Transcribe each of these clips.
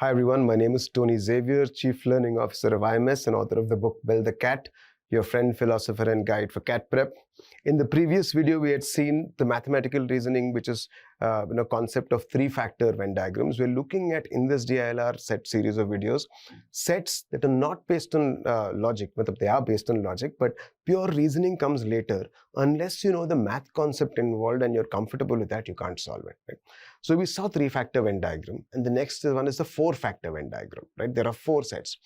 Hi everyone, my name is Tony Xavier, Chief Learning Officer of IMS and author of the book Build the Cat, your friend, philosopher and guide for cat prep. In the previous video, we had seen the mathematical reasoning, which is concept of three-factor Venn diagrams. We're looking at, in this DILR set series of videos, sets that are not based on logic, but they are based on logic, but pure reasoning comes later. Unless you know the math concept involved and you're comfortable with that, you can't solve it, right? So we saw three-factor Venn diagram, and the next one is the four-factor Venn diagram, right? There are four sets.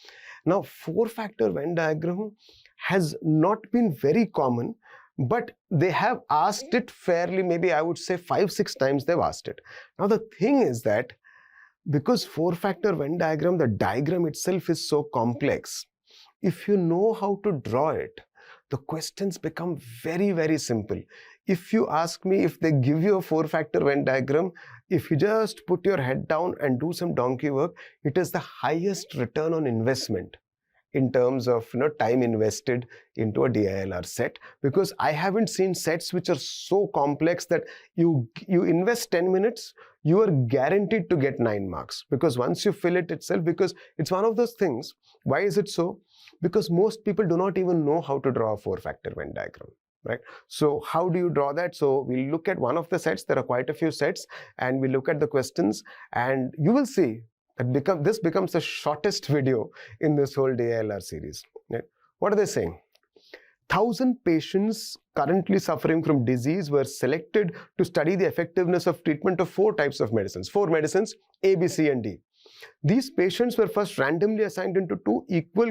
Now, four-factor Venn diagram has not been very common, but they have asked it fairly, maybe I would say 5-6 times they've asked it. Now, the thing is that because four-factor Venn diagram, the diagram itself is so complex, if you know how to draw it, the questions become very, very simple. If you ask me, if they give you a four-factor Venn diagram, if you just put your head down and do some donkey work, it is the highest return on investment in terms of time invested into a DILR set, because I haven't seen sets which are so complex that you invest 10 minutes, you are guaranteed to get 9 marks, because once you fill it itself, because it's one of those things. Why is it so? Because most people do not even know how to draw a four-factor Venn diagram, right? So how do you draw that? So we'll look at one of the sets. There are quite a few sets, and we look at the questions, and you will see that this becomes the shortest video in this whole DILR series, right? What are they saying? 1,000 patients currently suffering from disease were selected to study the effectiveness of treatment of 4 types of medicines. 4 medicines, A, B, C, and D. These patients were first randomly assigned into 2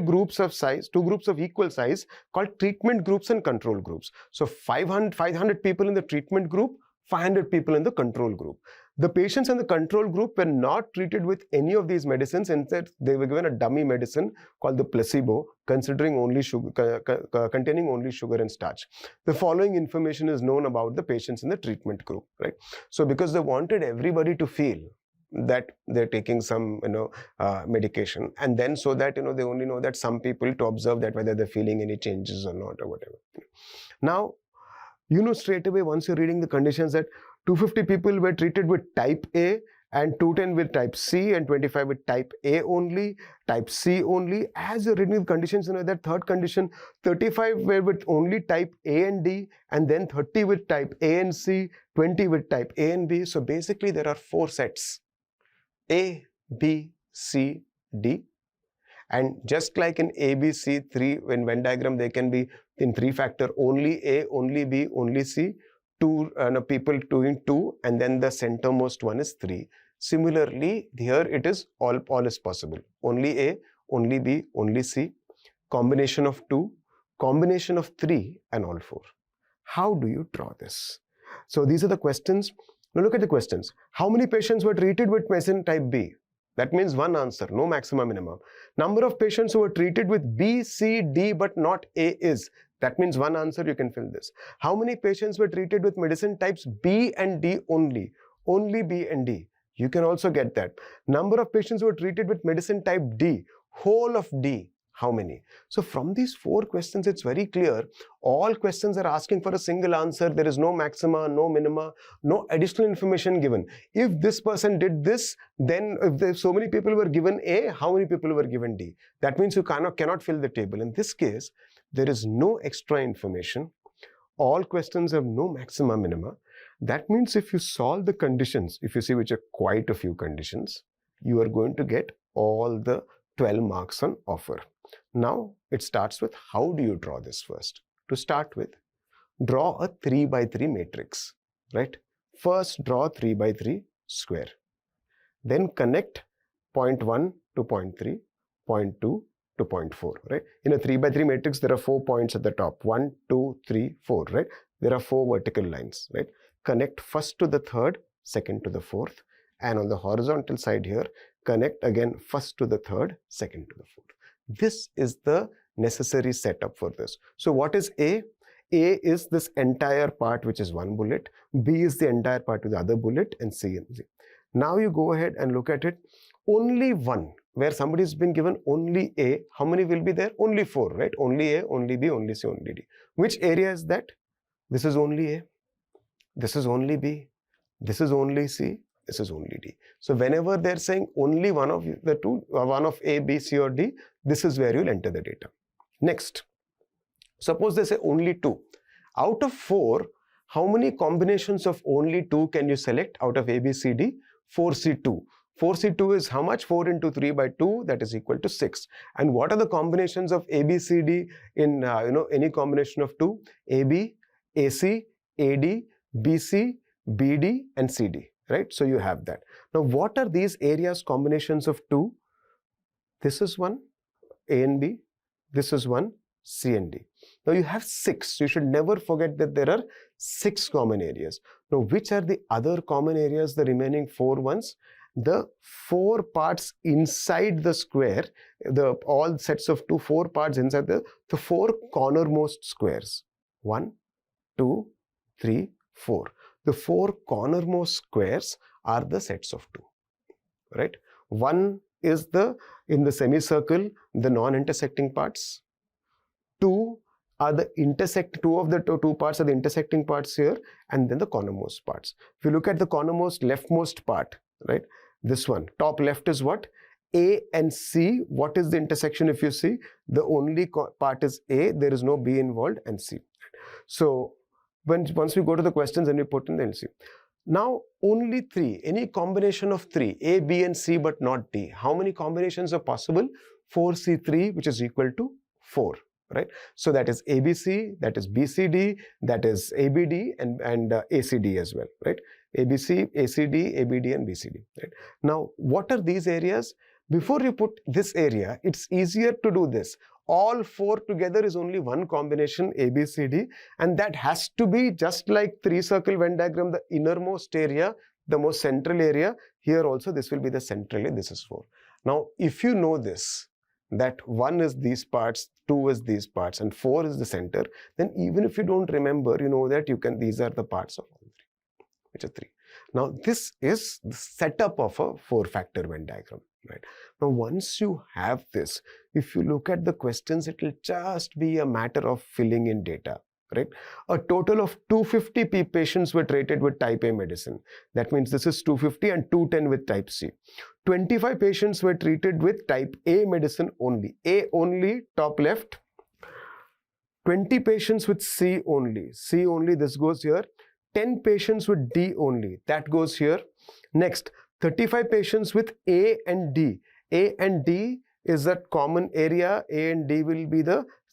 groups of equal size called treatment groups and control groups. So 500 people in the treatment group, 500 people in the control group. The patients in the control group were not treated with any of these medicines. Instead, they were given a dummy medicine called the placebo, containing only sugar and starch. The following information is known about the patients in the treatment group, right? So because they wanted everybody to feel that they're taking some medication, and then so that they only know that some people, to observe that whether they're feeling any changes or not or whatever. Now, straight away once you're reading the conditions that 250 people were treated with type A, and 210 with type C, and 25 with type A only, type C only. As you're reading the conditions, that third condition, 35 were with only type A and D, and then 30 with type A and C, 20 with type A and B. So basically there are 4 sets, A, B, C, D. And just like in A, B, C, 3, in Venn diagram, they can be in 3-factor, only A, only B, only C, 2 people doing 2, and then the centermost one is 3. Similarly, here it is all is possible. Only A, only B, only C, combination of 2, combination of 3, and all 4. How do you draw this? So these are the questions. Now look at the questions. How many patients were treated with medicine type B? That means 1 answer, no maximum minimum. Number of patients who were treated with B, C, D, but not A is. That means 1 answer, you can fill this. How many patients were treated with medicine types B and D only? Only B and D. You can also get that. Number of patients who were treated with medicine type D, whole of D. How many? So from these 4 questions, it's very clear. All questions are asking for a single answer. There is no maxima, no minima, no additional information given. If this person did this, then if so many people were given A, how many people were given D? That means you cannot fill the table. In this case, there is no extra information. All questions have no maxima, minima. That means if you solve the conditions, if you see which are quite a few conditions, you are going to get all the 12 marks on offer. Now, it starts with how do you draw this first? To start with, draw a 3x3 matrix, right? First, draw 3x3 square. Then connect point 1 to point 3, point 2 to point 4, right? In a 3x3 matrix, there are 4 points at the top. 1, 2, 3, 4, right? There are 4 vertical lines, right? Connect first to the third, second to the fourth. And on the horizontal side here, connect again first to the third, second to the fourth. This is the necessary setup for this. So what is A? A is this entire part, which is 1 bullet. B is the entire part with the other bullet, and C and Z. Now you go ahead and look at it. Only 1, where somebody has been given only A, how many will be there? Only 4, right? Only A, only B, only C, only D. Which area is that? This is only A. This is only B. This is only C. This is only D. So whenever they're saying only one of the two, one of A, B, C or D, this is where you'll enter the data. Next, suppose they say only 2. Out of 4, how many combinations of only 2 can you select out of A, B, C, D? 4C2. 4C2 is how much? 4 into 3 by 2, that is equal to 6. And what are the combinations of A, B, C, D in any combination of 2? AB, AC, AD, BC, BD and CD, right? So you have that. Now what are these areas combinations of 2? This is one, A and B. This is one, C and D. Now you have 6. You should never forget that there are 6 common areas. Now which are the other common areas, the remaining 4 ones? The 4 parts inside the square, all sets of 4 parts inside the 4 cornermost squares. 1, 2, 3, 4. The 4 cornermost squares are the sets of 2, right? One is in the semicircle, the non-intersecting parts. 2 are the two of the 2 parts are the intersecting parts here, and then the cornermost parts. If you look at the cornermost leftmost part, right? This one, top left is what? A and C. What is the intersection if you see? The only part is A, there is no B involved, and C. So once we go to the questions and we put in the LC. Now only 3, any combination of 3, A, B and C but not D. How many combinations are possible? 4C3, which is equal to 4, right? So that is ABC, that is BCD, that is ABD and ACD as well, right? ABC, ACD, ABD and BCD, right? Now what are these areas? Before you put this area, it's easier to do this. All 4 together is only one combination ABCD, and that has to be just like 3-circle Venn diagram, the innermost area, the most central area. Here also this will be the central area, this is 4. Now if you know this, that 1 is these parts, 2 is these parts and 4 is the center, then even if you don't remember, you know that these are the parts of all 3, which are 3. Now this is the setup of a 4-factor Venn diagram, right? Now once you have this, if you look at the questions, it will just be a matter of filling in data, right? A total of 250 patients were treated with type A medicine. That means this is 250 and 210 with type C. 25 patients were treated with type A medicine only. A only, top left. 20 patients with C only. C only, this goes here. 10 patients with D only. That goes here. Next, 35 patients with A and D. A and D is that common area. A and D will be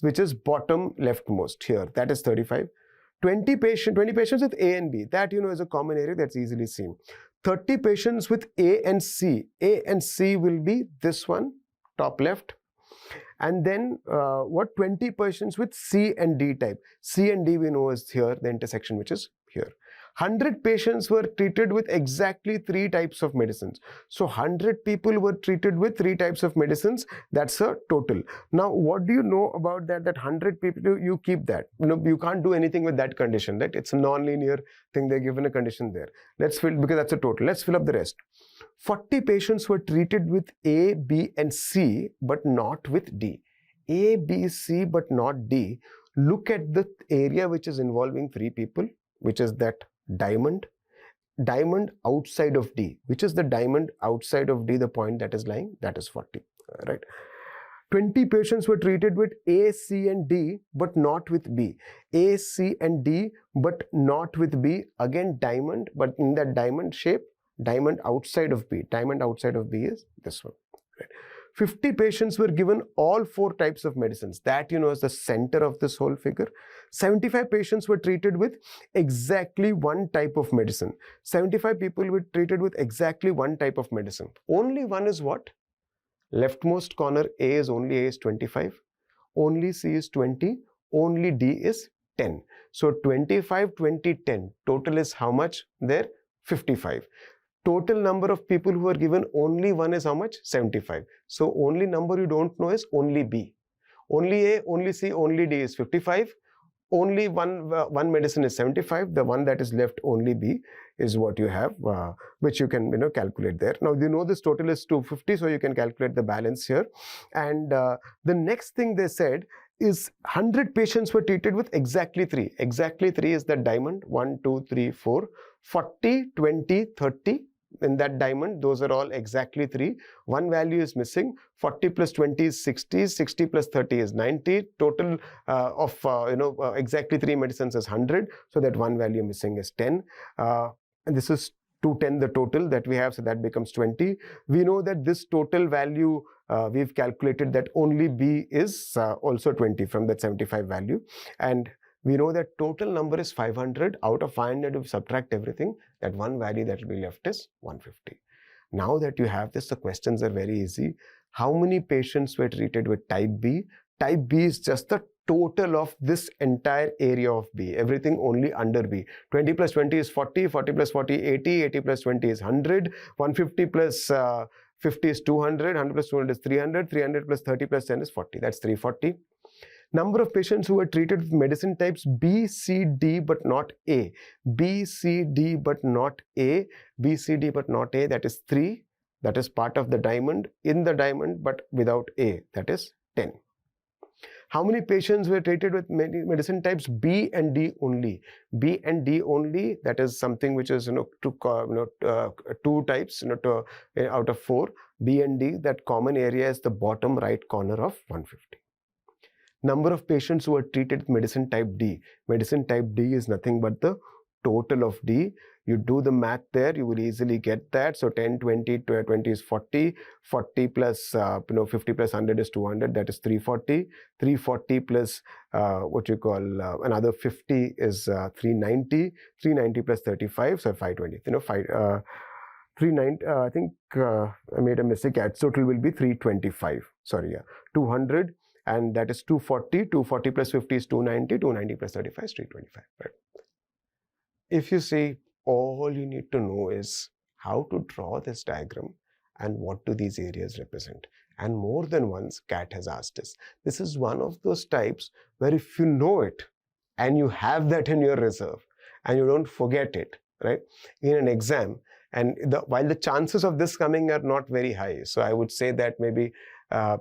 which is bottom leftmost here. That is 35. 20 patients with A and B. That is a common area, that's easily seen. 30 patients with A and C. A and C will be this one, top left. And then 20 patients with C and D type. C and D we know is here, the intersection which is here. 100 patients were treated with exactly 3 types of medicines. So 100 people were treated with 3 types of medicines. That's a total. Now what do you know about that? That 100 people, you keep that. You can't do anything with that condition, right? It's a non-linear thing. They're given a condition there. Let's fill, because that's a total. Let's fill up the rest. 40 patients were treated with A, B and C but not with D. A, B, C but not D. Look at the area which is involving 3 people, which is that diamond outside of D. Which is the diamond outside of D, the point that is lying? That is 40, right? 20 patients were treated with A, C and D but not with B. A, C and D but not with B. Again diamond, but in that diamond shape, diamond outside of B. Diamond outside of B is this one, right? 50 patients were given all 4 types of medicines. That is the center of this whole figure. 75 patients were treated with exactly 1 type of medicine. 75 people were treated with exactly 1 type of medicine. Only one is what? Leftmost corner A is 25. Only C is 20. Only D is 10. So 25, 20, 10. Total is how much there? 55. Total number of people who are given only 1 is how much? 75. So only number you don't know is only B. Only A, only C, only D is 55. Only one medicine is 75. The one that is left, only B, is what you have, which you can calculate there. Now this total is 250, so you can calculate the balance here. And the next thing they said is 100 patients were treated with exactly 3. Exactly 3 is the diamond. 1, 2, 3, 4. 40, 20, 30. in that diamond, those are all exactly 3. One value is missing. 40 plus 20 is 60. 60 plus 30 is 90. Total of exactly 3 medicines is 100. So that one value missing is 10. And this is 210 the total that we have, so that becomes 20. We know that this total value, we've calculated that only B is also 20 from that 75 value. And we know that total number is 500. Out of 500, if you subtract everything, that one value that will be left is 150. Now that you have this, the questions are very easy. How many patients were treated with type B? Type B is just the total of this entire area of B, everything only under B. 20 plus 20 is 40, 40 plus 40, 80, 80 plus 20 is 100, 150 plus 50 is 200, 100 plus 200 is 300, 300 plus 30 plus 10 is 40, that's 340. Number of patients who were treated with medicine types B, C, D, but not A. B, C, D, but not A. B, C, D, but not A, that is 3. That is part of the diamond, in the diamond, but without A, that is 10. How many patients were treated with medicine types B and D only? B and D only, that is something which is, 2 types, out of 4. B and D, that common area is the bottom right corner of 150. Number of patients who are treated with medicine type D. Medicine type D is nothing but the total of D. You do the math there, you will easily get that. So 10, 20, 20 is 40. 40 plus 50 plus 100 is 200. That is 340. 340 plus another 50 is 390. 390 plus 35, so 520. 390. I think I made a mistake. Total will be 325. Sorry, 200. And that is 240. 240 plus 50 is 290. 290 plus 35 is 325. Right? If you see, all you need to know is how to draw this diagram and what do these areas represent. And more than once, CAT has asked us. This is one of those types where if you know it and you have that in your reserve and you don't forget it, right, in an exam, and while the chances of this coming are not very high, so I would say that maybe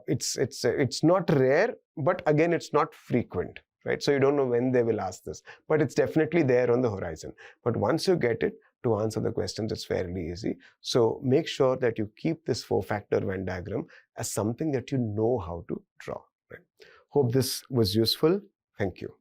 it's not rare, but again, it's not frequent. Right? So you don't know when they will ask this, but it's definitely there on the horizon. But once you get it, to answer the questions, it's fairly easy. So make sure that you keep this 4-factor Venn diagram as something that you know how to draw. Right? Hope this was useful. Thank you.